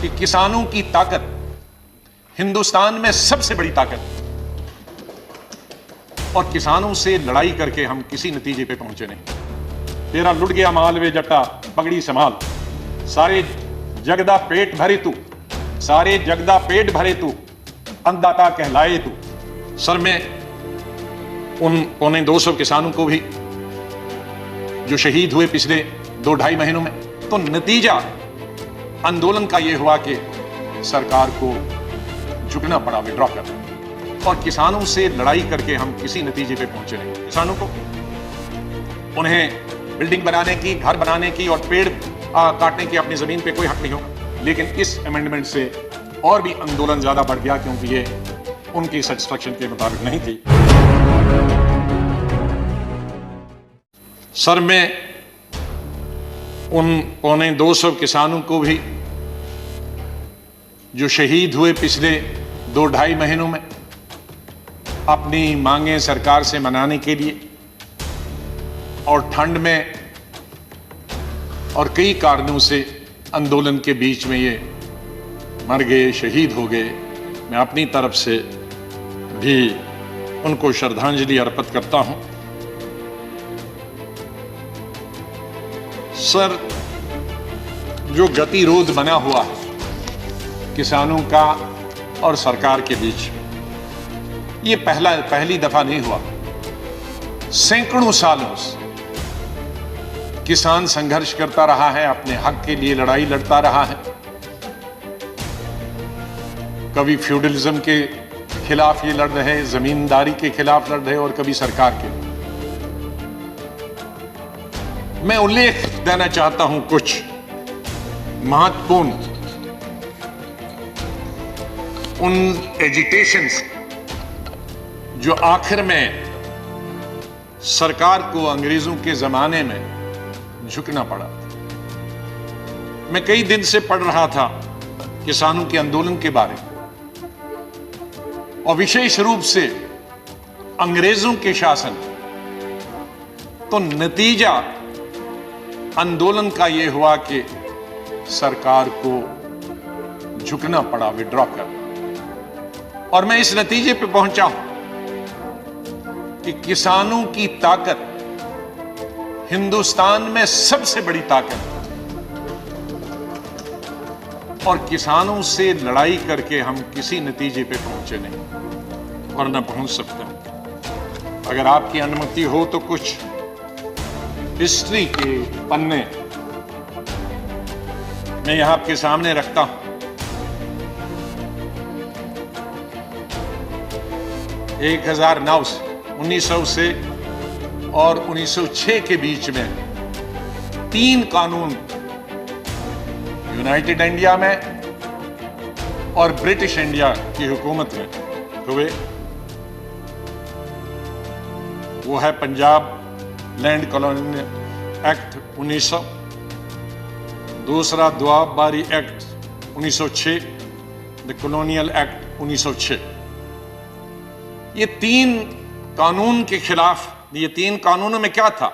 कि किसानों की ताकत हिंदुस्तान में सबसे बड़ी ताकत, और किसानों से लड़ाई करके हम किसी नतीजे पे पहुंचे नहीं। तेरा लुट गया मालवे जट्टा पगड़ी संभाल, सारे जगदा पेट भरे तू, सारे जगदा पेट भरे तू, अन्नदाता कहलाए तू। सर, मैं उन 225 किसानों को भी जो शहीद हुए पिछले 2-2.5 महीनों में, तो नतीजा आंदोलन का यह हुआ कि सरकार को झुकना पड़ा, विड्रॉ करना, और किसानों से लड़ाई करके हम किसी नतीजे पे पहुंचे नहीं। किसानों को उन्हें बिल्डिंग बनाने की, घर बनाने की और पेड़ काटने की अपनी जमीन पे कोई हक नहीं होगा। लेकिन इस अमेंडमेंट से और भी आंदोलन ज्यादा बढ़ गया, क्योंकि ये उनकी सेटिस्फैक्शन के मुताबिक नहीं थी। सर, मैं उन 225 किसानों को भी जो शहीद हुए पिछले 2-2.5 महीनों में अपनी मांगें सरकार से मनाने के लिए, और ठंड में और कई कारणों से आंदोलन के बीच में ये मर गए, शहीद हो गए, मैं अपनी तरफ से भी उनको श्रद्धांजलि अर्पित करता हूं। सर, जो गतिरोध बना हुआ है किसानों का और सरकार के बीच, ये पहली दफा नहीं हुआ। सैकड़ों सालों से किसान संघर्ष करता रहा है, अपने हक के लिए लड़ाई लड़ता रहा है। कभी फ्यूडलिज्म के खिलाफ ये लड़ रहे, जमींदारी के खिलाफ लड़ रहे, और कभी सरकार के। मैं उल्लेख देना चाहता हूं कुछ महत्वपूर्ण उन एजिटेशंस जो आखिर में सरकार को अंग्रेजों के जमाने में झुकना पड़ा। मैं कई दिन से पढ़ रहा था किसानों के आंदोलन के बारे में, और विशेष रूप से अंग्रेजों के शासन। तो नतीजा आंदोलन का यह हुआ कि सरकार को झुकना पड़ा, विड्रॉ करना। और मैं इस नतीजे पे पहुंचा हूं कि किसानों की ताकत हिंदुस्तान में सबसे बड़ी ताकत है, और किसानों से लड़ाई करके हम किसी नतीजे पे पहुंचे नहीं, और न पहुंच सकते। अगर आपकी अनुमति हो तो कुछ हिस्ट्री के पन्ने मैं यहां आपके सामने रखता हूं। 1900 से और 1906 के बीच में 3 कानून यूनाइटेड इंडिया में और ब्रिटिश इंडिया की हुकूमत में हुए। वो है पंजाब लैंड कॉलोनियल एक्ट 1900, दूसरा दुआबारी एक्ट 1906, द कॉलोनियल एक्ट 1906। ये 3 कानून के खिलाफ, ये 3 कानूनों में क्या था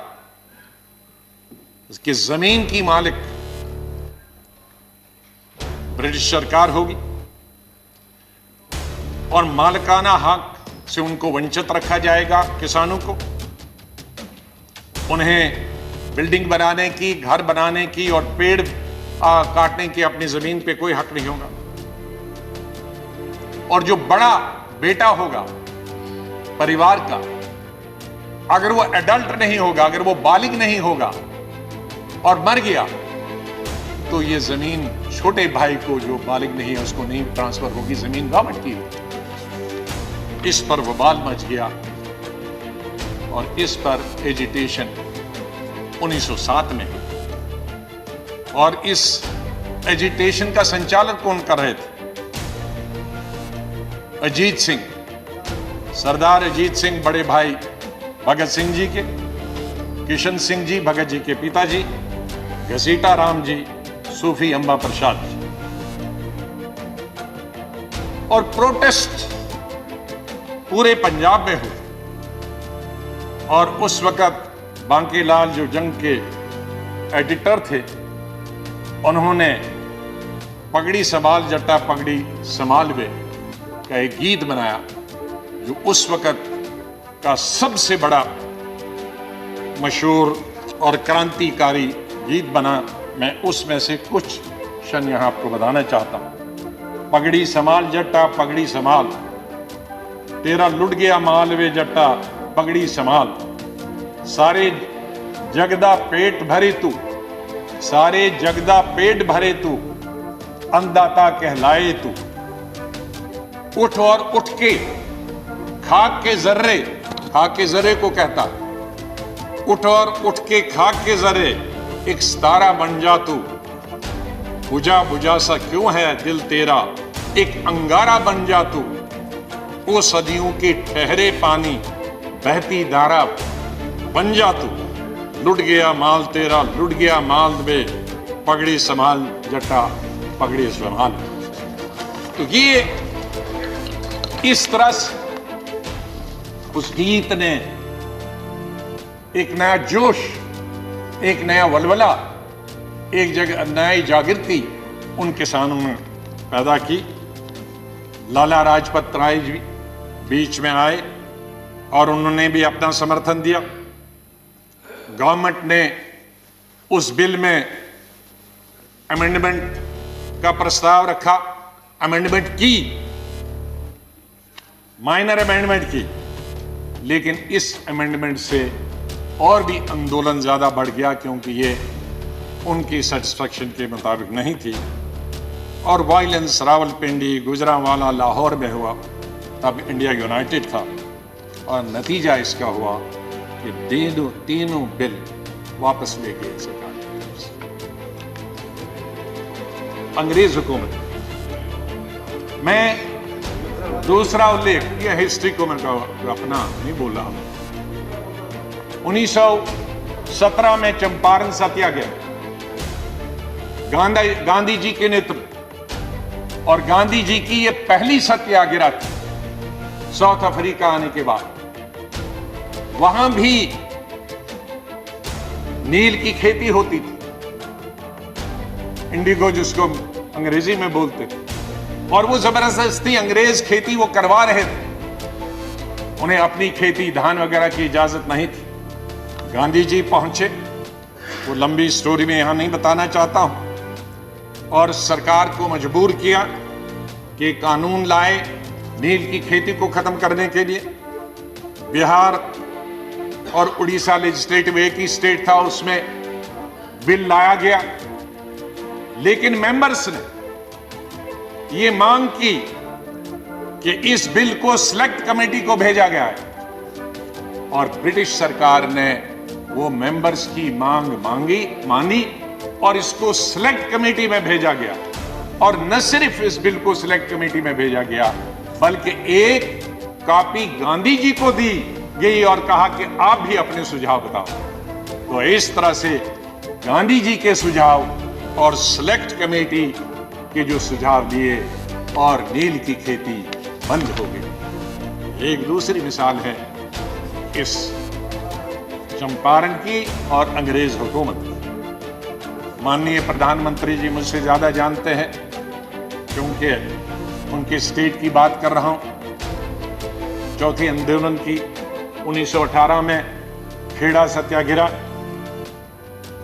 कि जमीन की मालिक ब्रिटिश सरकार होगी, और मालिकाना हक से उनको वंचित रखा जाएगा। किसानों को उन्हें बिल्डिंग बनाने की, घर बनाने की और पेड़ काटने की अपनी जमीन पे कोई हक नहीं होगा। और जो बड़ा बेटा होगा परिवार का, अगर वो एडल्ट नहीं होगा, अगर वो बालिग नहीं होगा और मर गया, तो ये जमीन छोटे भाई को जो बालिग नहीं है उसको नहीं ट्रांसफर होगी, जमीन गवर्नमेंट की होगी। इस पर बवाल मच गया, और इस पर एजिटेशन 1907 में, और इस एजिटेशन का संचालन कौन कर रहे थे? अजीत सिंह, सरदार अजीत सिंह, बड़े भाई भगत सिंह जी के, किशन सिंह जी भगत जी के पिताजी, घसीटा राम जी, सूफी अंबा प्रसाद जी। और प्रोटेस्ट पूरे पंजाब में हुए, और उस वक्त बांकीलाल जो जंग के एडिटर थे, उन्होंने पगड़ी संभाल जट्टा पगड़ी संभाल वे का एक गीत बनाया जो उस वक्त का सबसे बड़ा मशहूर और क्रांतिकारी गीत बना। मैं उसमें से कुछ क्षण यहां आपको बताना चाहता हूं। पगड़ी संभाल जट्टा पगड़ी संभाल, तेरा लुट गया माल वे जट्टा पगड़ी संभाल, सारे जगदा पेट भरे तू, सारे जगदा पेट भरे तू, अन्नदाता कहलाए तू, उठ और उठ के खाक के जर्रे, खाक के जर्रे को कहता, उठ और उठ के खाक के जर्रे एक सितारा बन जा तू, बुझा बुझा सा क्यों है दिल तेरा एक अंगारा बन जा तू, वो सदियों के ठहरे पानी बहती धारा बन जा तू, लुट गया माल तेरा लुट गया माल वे पगड़ी संभाल जट्टा पगड़ी संभाल। तो ये इस तरह से उस गीत ने एक नया जोश, एक नया वलवला, एक जगह नई जागृति उन किसानों में पैदा की। लाला लाजपत राय जी बीच में आए और उन्होंने भी अपना समर्थन दिया। गवर्नमेंट ने उस बिल में अमेंडमेंट का प्रस्ताव रखा, अमेंडमेंट की, माइनर अमेंडमेंट की, लेकिन इस अमेंडमेंट से और भी आंदोलन ज्यादा बढ़ गया क्योंकि ये उनकी सेटिस्फैक्शन के मुताबिक नहीं थी और वायलेंस रावलपिंडी, गुजरांवाला, लाहौर में हुआ। तब इंडिया यूनाइटेड था और नतीजा इसका हुआ कि तीनों बिल वापस ले गए सरकार। अंग्रेज हुकूमत, मैं दूसरा उल्लेख यह हिस्ट्री को मैं अपना नहीं बोल रहा हूं। 1917 में चंपारण सत्याग्रह गांधी जी के नेतृत्व, और गांधी जी की यह पहली सत्याग्रह थी साउथ अफ्रीका आने के बाद। वहां भी नील की खेती होती थी, इंडिगो जिसको अंग्रेजी में बोलते थे, और वो जबरदस्ती अंग्रेज खेती वो करवा रहे थे। उन्हें अपनी खेती धान वगैरह की इजाजत नहीं थी। गांधी जी पहुंचे, वो लंबी स्टोरी में यहां नहीं बताना चाहता हूं, और सरकार को मजबूर किया कि कानून लाए नील की खेती को खत्म करने के लिए। बिहार और उड़ीसा लेजिस्लेटिव एक ही स्टेट था, उसमें बिल लाया गया, लेकिन मेंबर्स ने ये मांग की कि इस बिल को सिलेक्ट कमेटी को भेजा गया है, और ब्रिटिश सरकार ने वो मेंबर्स की मांग मानी और इसको सिलेक्ट कमेटी में भेजा गया। और न सिर्फ इस बिल को सिलेक्ट कमेटी में भेजा गया, बल्कि एक कॉपी गांधी जी को दी गई और कहा कि आप भी अपने सुझाव बताओ। तो इस तरह से गांधी जी के सुझाव और सिलेक्ट कमेटी के जो सुझाव दिए और नील की खेती बंद हो गई। एक दूसरी मिसाल है इस चंपारण की और अंग्रेज हुकूमत की। माननीय प्रधानमंत्री जी मुझसे ज्यादा जानते हैं क्योंकि उनके स्टेट की बात कर रहा हूं। चौथी आंदोलन की 1918 में खेड़ा सत्याग्रह,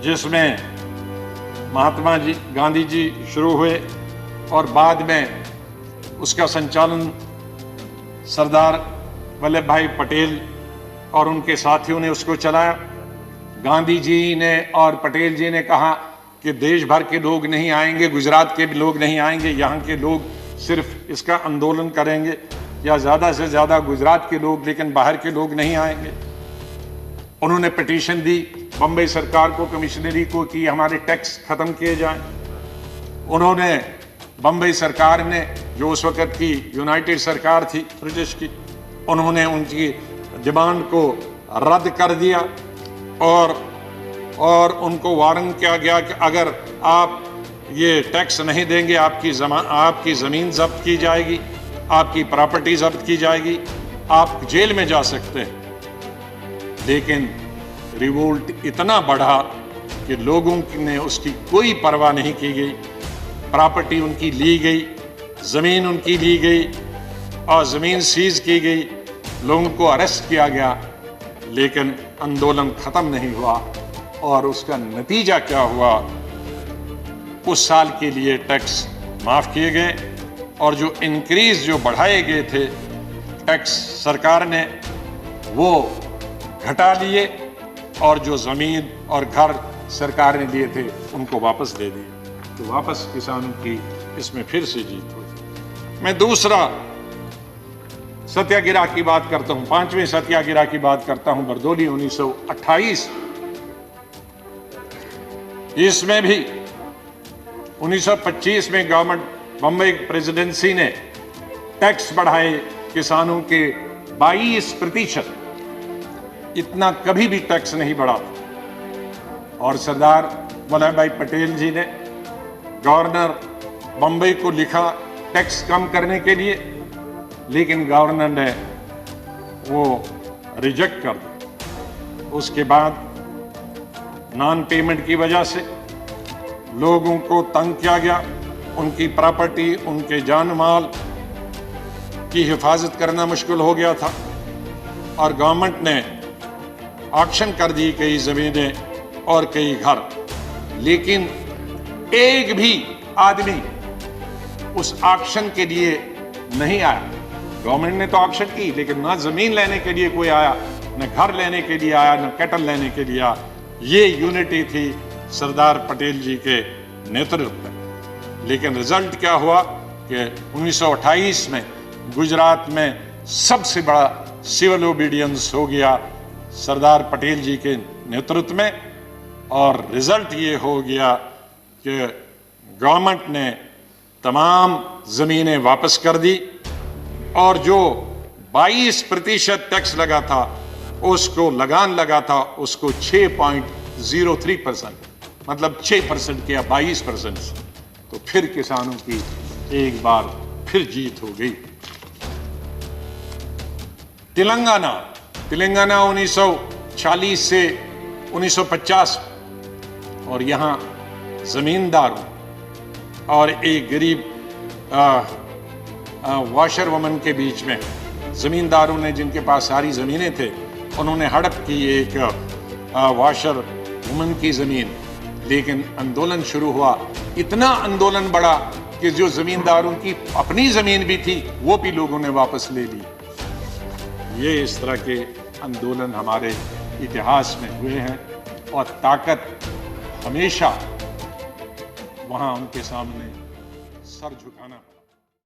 जिसमें महात्मा जी गांधी जी शुरू हुए और बाद में उसका संचालन सरदार वल्लभ भाई पटेल और उनके साथियों ने उसको चलाया। गांधी जी ने और पटेल जी ने कहा कि देश भर के लोग नहीं आएंगे, गुजरात के भी लोग नहीं आएंगे, यहाँ के लोग सिर्फ इसका आंदोलन करेंगे, या ज़्यादा से ज़्यादा गुजरात के लोग, लेकिन बाहर के लोग नहीं आएंगे। उन्होंने पिटीशन दी बम्बई सरकार को, कमिश्नरी को, कि हमारे टैक्स खत्म किए जाएं। उन्होंने बम्बई सरकार ने, जो उस वक्त की यूनाइटेड सरकार थी ब्रिटिश की, उन्होंने उनकी डिमांड को रद्द कर दिया और उनको वार्न किया गया कि अगर आप ये टैक्स नहीं देंगे आपकी ज़मीन जब्त की जाएगी, आपकी प्रॉपर्टी जब्त की जाएगी, आप जेल में जा सकते हैं। लेकिन रिवोल्ट इतना बढ़ा कि लोगों ने उसकी कोई परवाह नहीं की गई प्रॉपर्टी उनकी ली गई, ज़मीन उनकी ली गई और ज़मीन सीज की गई, लोगों को अरेस्ट किया गया, लेकिन आंदोलन ख़त्म नहीं हुआ। और उसका नतीजा क्या हुआ? उस साल के लिए टैक्स माफ़ किए गए और जो इंक्रीज जो बढ़ाए गए थे टैक्स सरकार ने वो घटा लिए और जो ज़मीन और घर सरकार ने लिए थे उनको वापस दे दिए। तो वापस किसानों की इसमें फिर से जीत हुई। मैं दूसरा सत्याग्रह की बात करता हूं, 5वें सत्याग्रह की बात करता हूं, बरदोली 1928। इसमें भी 1925 में गवर्नमेंट बम्बई प्रेसिडेंसी ने टैक्स बढ़ाए किसानों के 22%। इतना कभी भी टैक्स नहीं बढ़ा। और सरदार वल्लभ भाई पटेल जी ने गवर्नर बम्बई को लिखा टैक्स कम करने के लिए, लेकिन गवर्नर ने वो रिजेक्ट कर दिया। उसके बाद नॉन पेमेंट की वजह से लोगों को तंग किया गया, उनकी प्रॉपर्टी, उनके जान माल की हिफाजत करना मुश्किल हो गया था और गवर्नमेंट ने ऑक्शन कर दी कई ज़मीनें और कई घर, लेकिन एक भी आदमी उस ऑक्शन के लिए नहीं आया। गवर्नमेंट ने तो ऑक्शन की, लेकिन ना ज़मीन लेने के लिए कोई आया, न घर लेने के लिए आया, न कैटल लेने के लिए आया। ये यूनिटी थी सरदार पटेल जी के नेतृत्व में। लेकिन रिजल्ट क्या हुआ कि 1928 में गुजरात में सबसे बड़ा सिविल ओबीडियंस हो गया सरदार पटेल जी के नेतृत्व में, और रिजल्ट ये हो गया कि गवर्नमेंट ने तमाम ज़मीनें वापस कर दी और जो 22% टैक्स लगा था, उसको लगान लगा था, उसको 6.03%, मतलब 6% किया 22% से। तो फिर किसानों की एक बार फिर जीत हो गई। तेलंगाना 1940 से 1950, और यहाँ जमींदारों और एक गरीब वॉशर वुमन के बीच में, जमींदारों ने जिनके पास सारी ज़मीनें थे उन्होंने हड़प की एक वॉशर वुमन की ज़मीन, लेकिन आंदोलन शुरू हुआ। इतना आंदोलन बढ़ा कि जो ज़मींदारों की अपनी ज़मीन भी थी वो भी लोगों ने वापस ले ली। ये इस तरह के आंदोलन हमारे इतिहास में हुए हैं और ताकत हमेशा वहाँ उनके सामने सर झुकाना पड़ा।